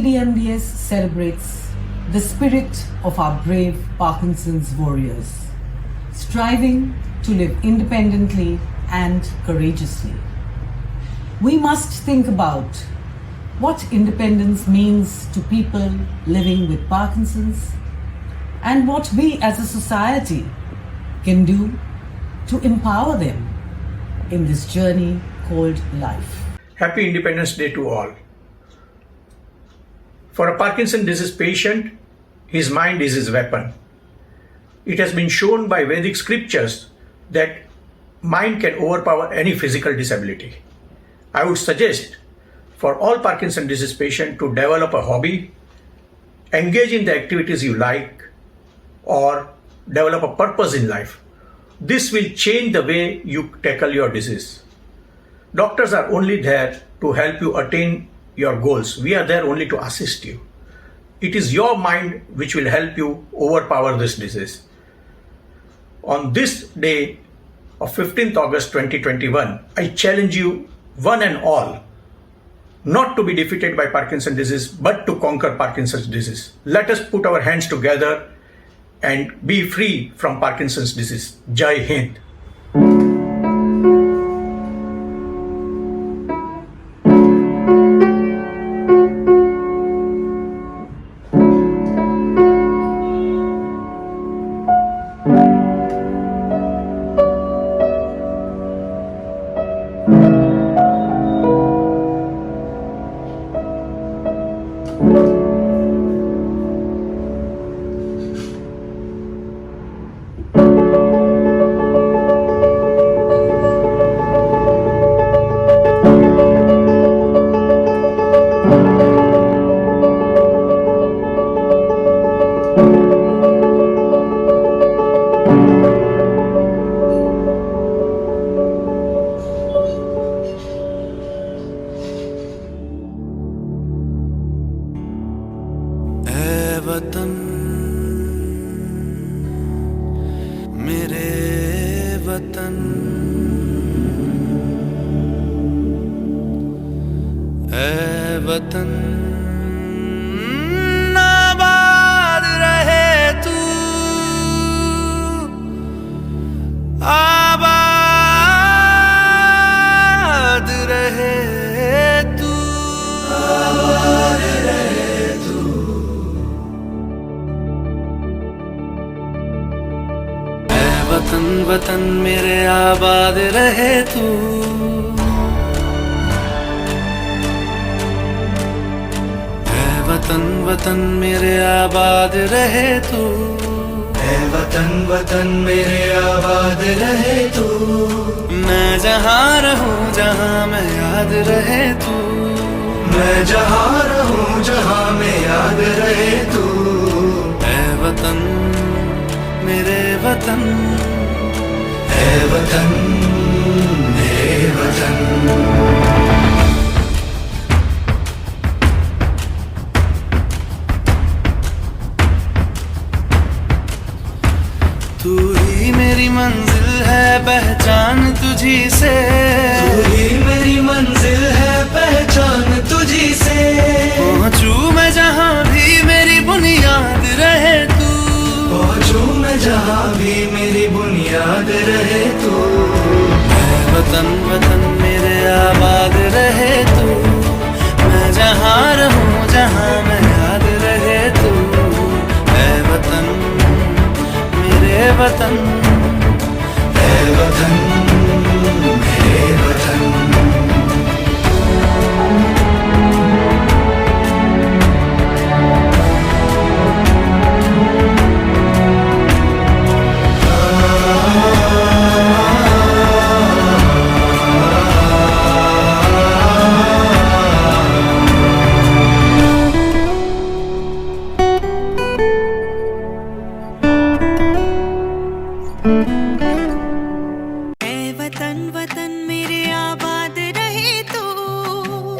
ADMDS celebrates the spirit of our brave Parkinson's warriors, striving to live independently and courageously. We must think about what independence means to people living with Parkinson's and what we as a society can do to empower them in this journey called life. Happy Independence Day to all. For a Parkinson's disease patient, his mind is his weapon. It has been shown by Vedic scriptures that mind can overpower any physical disability. I would suggest for all Parkinson's disease patients to develop a hobby, engage in the activities you like, or develop a purpose in life. This will change the way you tackle your disease. Doctors are only there to help you attain your goals. We are there only to assist you. It is your mind which will help you overpower this disease. On this day of 15th August 2021, I challenge you one and all not to be defeated by Parkinson's disease, but to conquer Parkinson's disease. Let us put our hands together and be free from Parkinson's disease. Jai Hind. वतन मेरे वतन ऐ वतन आबाद रहे तू आबाद रहे तू आबाद रहे तू वतन वतन मेरे आबाद रहे तू ऐ वतन वतन मेरे आबाद रहे तू ऐ वतन वतन मेरे आबाद रहे तू मैं जहाँ रहूँ जहाँ मैं याद रहे तू मैं जहाँ रहूँ जहाँ मैं याद रहे तू ऐ वतन मेरे वतन है वतन मेरे वतन तू ही मेरी मंजिल है पहचान तुझी से तू ही मेरी मंजिल है पहचान तुझी से पहुँचूं मैं जहाँ भी मेरी बुनियाद रहे तू पहुँचूं मैं जहाँ भी मेरी बुनियाद रहे तू ऐ वतन वतन मेरे आबाद रहे तू मैं जहाँ रहूँ जहाँ मैं याद रहे तू ऐ वतन मेरे वतन ऐ वतन मेरे वतन वतन वतन मेरे आबाद रहे तू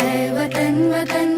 ऐ वतन वतन